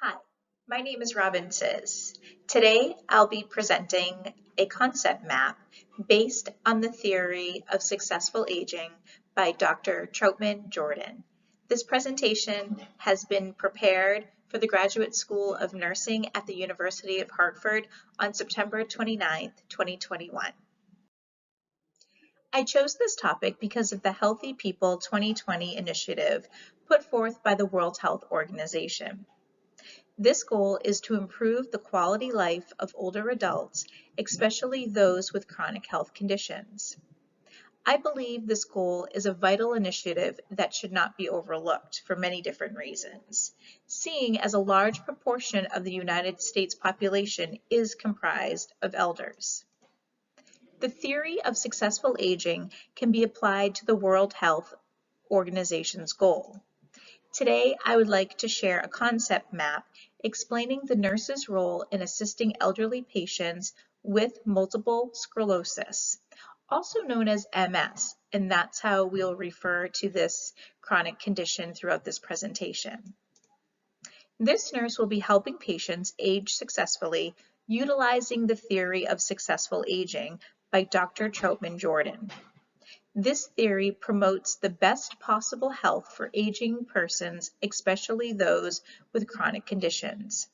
Hi, my name is Robin Sis. Today I'll be presenting a concept map based on the theory of successful aging by Dr. Troutman Jordan. This presentation has been prepared for the Graduate School of Nursing at the University of Hartford on September 29, 2021. I chose this topic because of the Healthy People 2020 initiative put forth by the World Health Organization. This goal is to improve the quality life of older adults, especially those with chronic health conditions. I believe this goal is a vital initiative that should not be overlooked for many different reasons, seeing as a large proportion of the United States population is comprised of elders. The theory of successful aging can be applied to the World Health Organization's goal. Today, I would like to share a concept map explaining the nurse's role in assisting elderly patients with multiple sclerosis, also known as MS, and that's how we'll refer to this chronic condition throughout this presentation. This nurse will be helping patients age successfully utilizing the theory of successful aging by Dr. Troutman Jordan. This theory promotes the best possible health for aging persons, especially those with chronic conditions.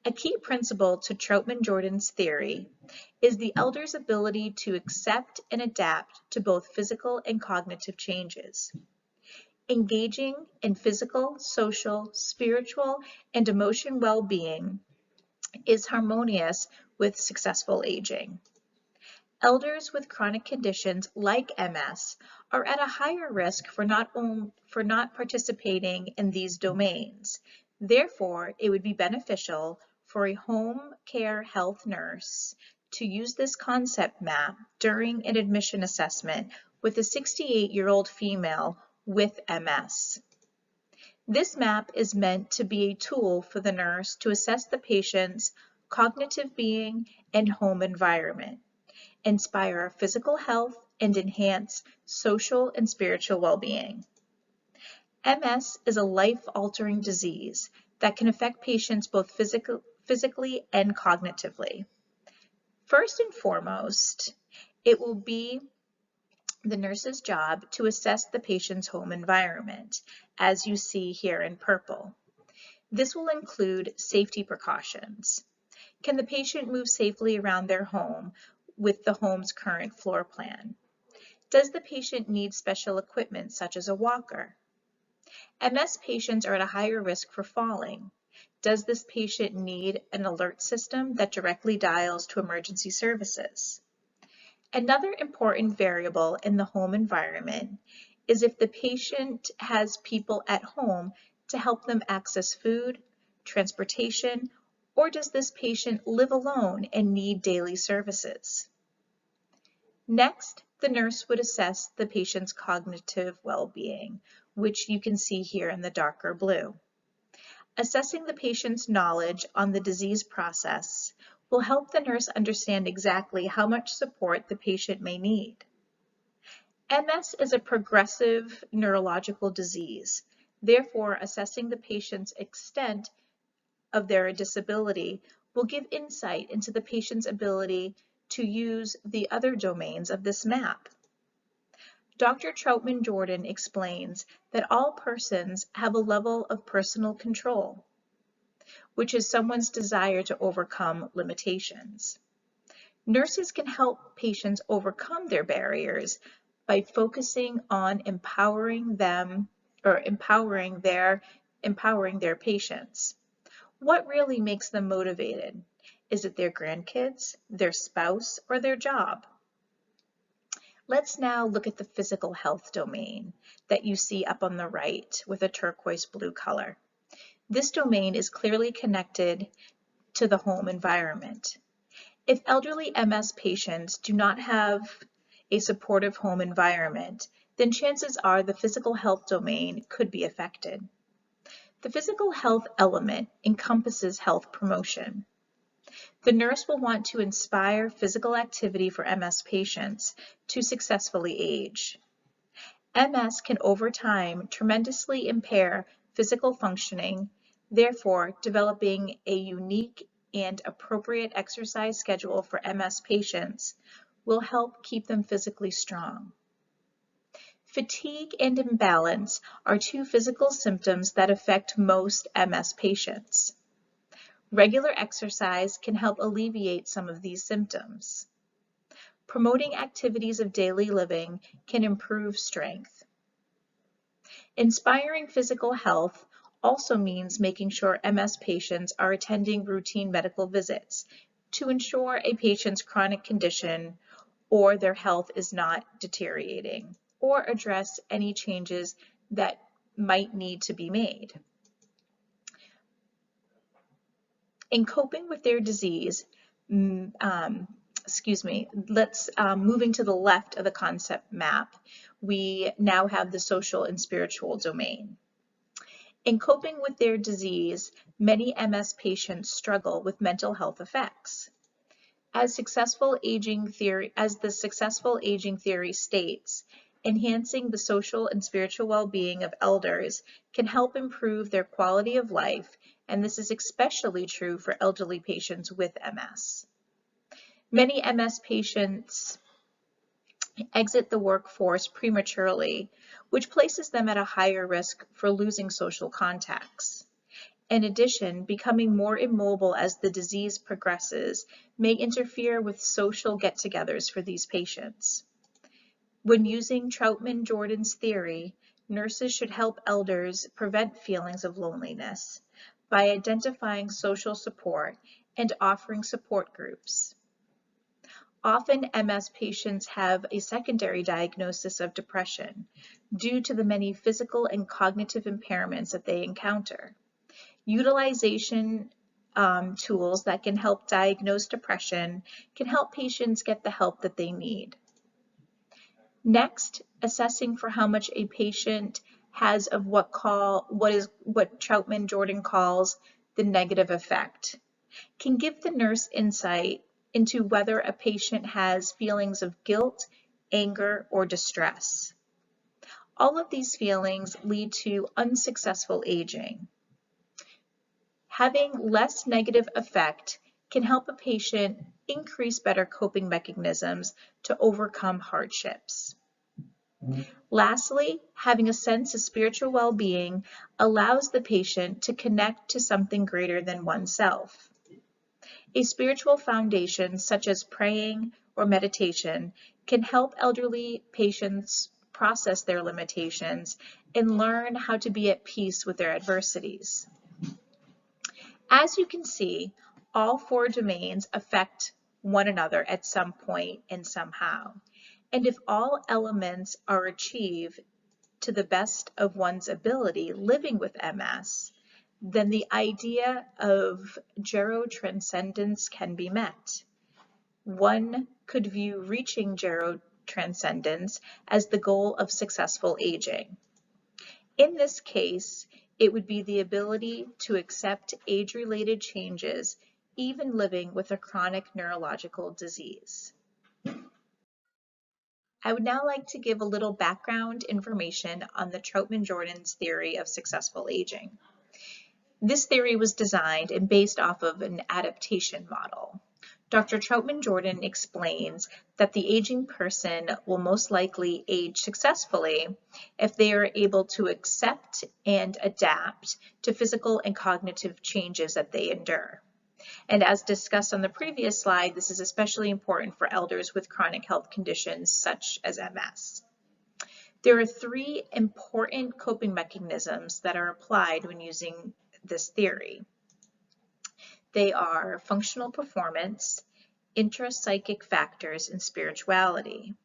A key principle to Troutman Jordan's theory is the elder's ability to accept and adapt to both physical and cognitive changes. Engaging in physical, social, spiritual, and emotional well-being is harmonious with successful aging. Elders with chronic conditions like MS are at a higher risk for not participating in these domains. Therefore, it would be beneficial for a home care health nurse to use this concept map during an admission assessment with a 68-year-old female with MS. This map is meant to be a tool for the nurse to assess the patient's cognitive being and home environment, inspire physical health, and enhance social and spiritual well-being. MS is a life-altering disease that can affect patients both physically and cognitively. First and foremost, it will be the nurse's job to assess the patient's home environment, as you see here in purple. This will include safety precautions. Can the patient move safely around their home with the home's current floor plan? Does the patient need special equipment such as a walker? MS patients are at a higher risk for falling. Does this patient need an alert system that directly dials to emergency services? Another important variable in the home environment is if the patient has people at home to help them access food, transportation, or does this patient live alone and need daily services? Next, the nurse would assess the patient's cognitive well-being, which you can see here in the darker blue. Assessing the patient's knowledge on the disease process will help the nurse understand exactly how much support the patient may need. MS is a progressive neurological disease. Therefore, assessing the patient's extent of their disability will give insight into the patient's ability to use the other domains of this map. Dr. Troutman Jordan explains that all persons have a level of personal control, which is someone's desire to overcome limitations. Nurses can help patients overcome their barriers by focusing on empowering their patients. What really makes them motivated? Is it their grandkids, their spouse, or their job? Let's now look at the physical health domain that you see up on the right with a turquoise blue color. This domain is clearly connected to the home environment. If elderly MS patients do not have a supportive home environment, then chances are the physical health domain could be affected. The physical health element encompasses health promotion. The nurse will want to inspire physical activity for MS patients to successfully age. MS can over time tremendously impair physical functioning. Therefore, developing a unique and appropriate exercise schedule for MS patients will help keep them physically strong. Fatigue and imbalance are two physical symptoms that affect most MS patients. Regular exercise can help alleviate some of these symptoms. Promoting activities of daily living can improve strength. Inspiring physical health also means making sure MS patients are attending routine medical visits to ensure a patient's chronic condition or their health is not deteriorating, or address any changes that might need to be made. In coping with their disease, moving to the left of the concept map, we now have the social and spiritual domain. In coping with their disease, many MS patients struggle with mental health effects. As the successful aging theory states, enhancing the social and spiritual well-being of elders can help improve their quality of life, and this is especially true for elderly patients with MS. Many MS patients exit the workforce prematurely, which places them at a higher risk for losing social contacts. In addition, becoming more immobile as the disease progresses may interfere with social get-togethers for these patients. When using Troutman-Jordan's theory, nurses should help elders prevent feelings of loneliness by identifying social support and offering support groups. Often, MS patients have a secondary diagnosis of depression due to the many physical and cognitive impairments that they encounter. Utilization tools that can help diagnose depression can help patients get the help that they need. Next, assessing for how much a patient has of what Troutman-Jordan calls the negative effect can give the nurse insight into whether a patient has feelings of guilt, anger, or distress. All of these feelings lead to unsuccessful aging. Having less negative effect can help a patient increase better coping mechanisms to overcome hardships. Lastly, having a sense of spiritual well-being allows the patient to connect to something greater than oneself. A spiritual foundation, such as praying or meditation, can help elderly patients process their limitations and learn how to be at peace with their adversities. As you can see, all four domains affect one another at some point and somehow. And if all elements are achieved to the best of one's ability living with MS, then the idea of gerotranscendence can be met. One could view reaching gerotranscendence as the goal of successful aging. In this case, it would be the ability to accept age-related changes, even living with a chronic neurological disease. I would now like to give a little background information on the Troutman-Jordan's theory of successful aging. This theory was designed and based off of an adaptation model. Dr. Troutman-Jordan explains that the aging person will most likely age successfully if they are able to accept and adapt to physical and cognitive changes that they endure. And as discussed on the previous slide, this is especially important for elders with chronic health conditions such as MS. There are three important coping mechanisms that are applied when using this theory. They are functional performance, intrapsychic factors, and spirituality.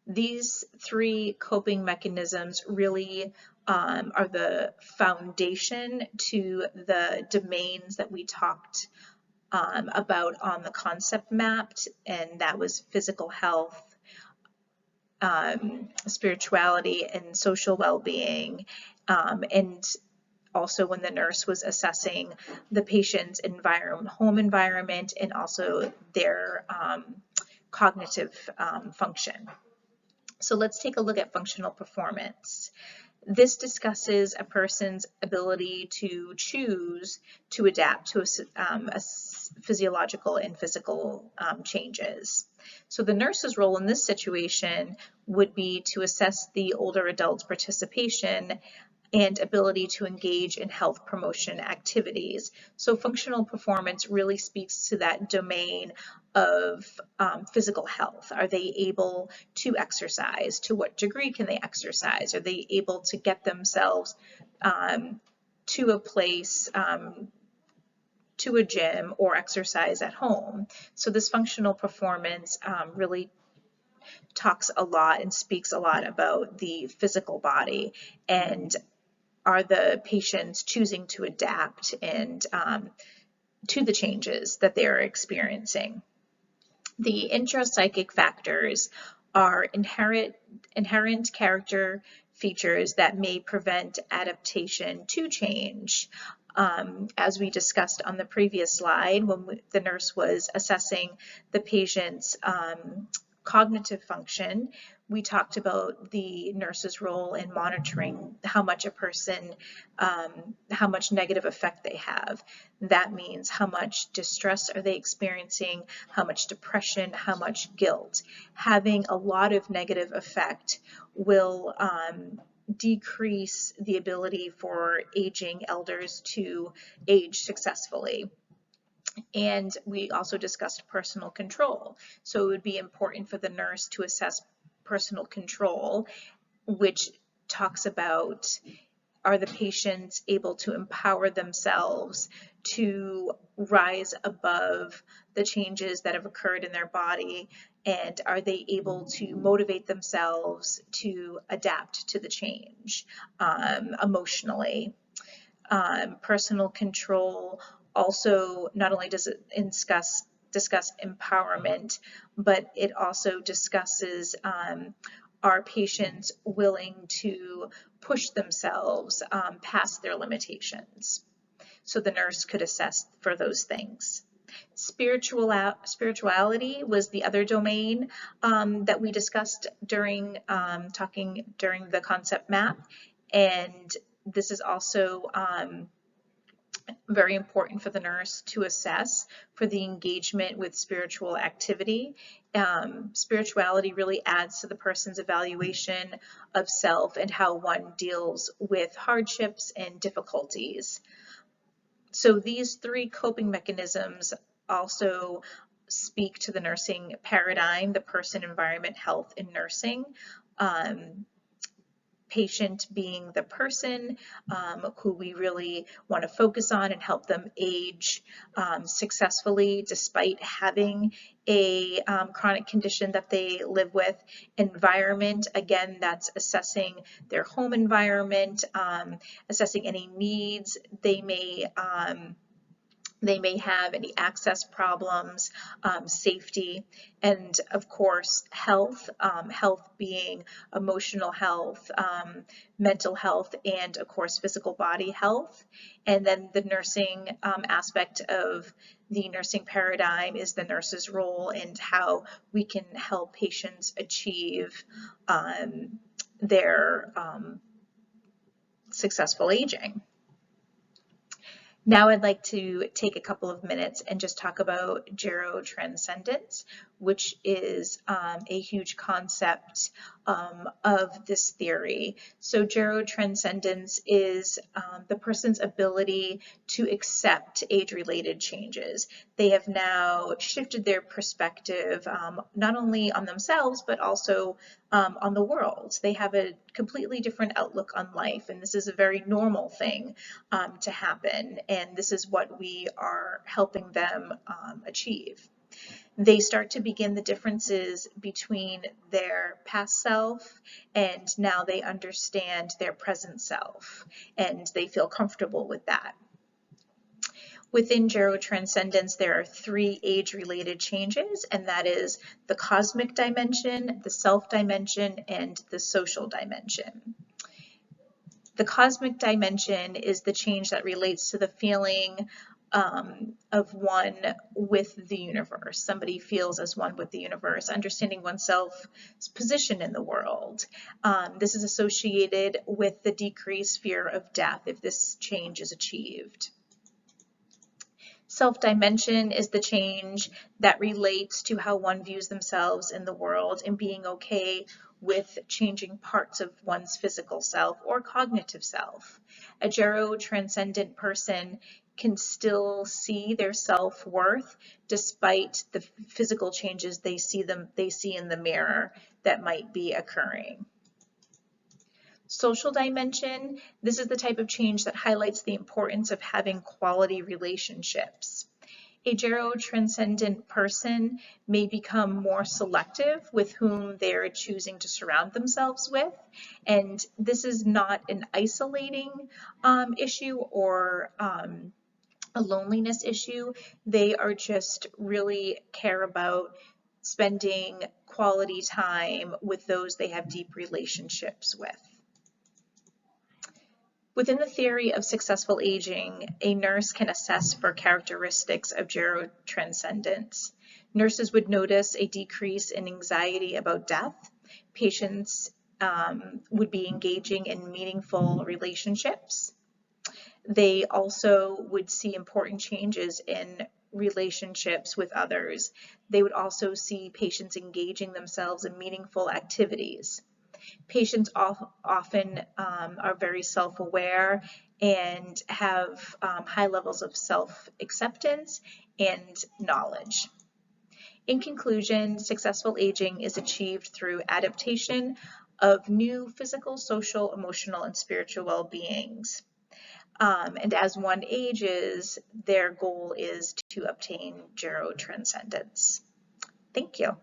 These three coping mechanisms really are the foundation to the domains that we talked about on the concept map, and that was physical health, spirituality, and social well-being, and also when the nurse was assessing the patient's home environment and also their cognitive function. So let's take a look at functional performance. This discusses a person's ability to choose to adapt to a physiological and physical changes. So the nurse's role in this situation would be to assess the older adult's participation and ability to engage in health promotion activities. So functional performance really speaks to that domain of physical health. Are they able to exercise? To what degree can they exercise? Are they able to get themselves to a place, to a gym, or exercise at home? So this functional performance really talks a lot and speaks a lot about the physical body, and are the patients choosing to adapt and to the changes that they are experiencing. The intrapsychic factors are inherent character features that may prevent adaptation to change. As we discussed on the previous slide, when the nurse was assessing the patient's cognitive function, we talked about the nurse's role in monitoring how much a person, how much negative effect they have. That means how much distress are they experiencing, how much depression, how much guilt. Having a lot of negative effect will decrease the ability for aging elders to age successfully. And we also discussed personal control. So it would be important for the nurse to assess personal control, which talks about, are the patients able to empower themselves to rise above the changes that have occurred in their body, and are they able to motivate themselves to adapt to the change emotionally? Personal control also not only does it discuss empowerment, but it also discusses are patients willing to push themselves past their limitations? So the nurse could assess for those things. Spirituality was the other domain that we discussed during during the concept map, and this is also very important for the nurse to assess for the engagement with spiritual activity. Spirituality really adds to the person's evaluation of self and how one deals with hardships and difficulties. So these three coping mechanisms also speak to the nursing paradigm, the person, environment, health, and nursing. Patient being the person who we really want to focus on and help them age successfully despite having a chronic condition that they live with. Environment, again, that's assessing their home environment, assessing any needs they may have, any access problems, safety, and of course health, health being emotional health, mental health, and of course physical body health. And then the nursing aspect of the nursing paradigm is the nurse's role and how we can help patients achieve their successful aging. Now I'd like to take a couple of minutes and just talk about gerotranscendence, which is a huge concept of this theory. So gerotranscendence is the person's ability to accept age-related changes. They have now shifted their perspective not only on themselves, but also on the world. They have a completely different outlook on life, and this is a very normal thing to happen, and this is what we are helping them achieve. They start to begin the differences between their past self, and now they understand their present self, and they feel comfortable with that. Within gerotranscendence, there are three age-related changes, and that is the cosmic dimension, the self dimension, and the social dimension. The cosmic dimension is the change that relates to the feeling one with the universe. Somebody feels as one with the universe, understanding oneself's position in the world. This is associated with the decreased fear of death if this change is achieved. Self-dimension is the change that relates to how one views themselves in the world and being okay with changing parts of one's physical self or cognitive self. A gero-transcendent person can still see their self-worth despite the physical changes they see in the mirror that might be occurring. Social dimension, this is the type of change that highlights the importance of having quality relationships. A gero-transcendent person may become more selective with whom they're choosing to surround themselves with, and this is not an isolating issue or a loneliness issue. They are just really care about spending quality time with those they have deep relationships with. Within the theory of successful aging, a nurse can assess for characteristics of gero-transcendence. Nurses would notice a decrease in anxiety about death. Patients would be engaging in meaningful relationships. They also would see important changes in relationships with others. They would also see patients engaging themselves in meaningful activities. Patients often are very self-aware and have high levels of self-acceptance and knowledge. In conclusion, successful aging is achieved through adaptation of new physical, social, emotional, and spiritual well-beings. And as one ages, their goal is to obtain gero-transcendence. Thank you.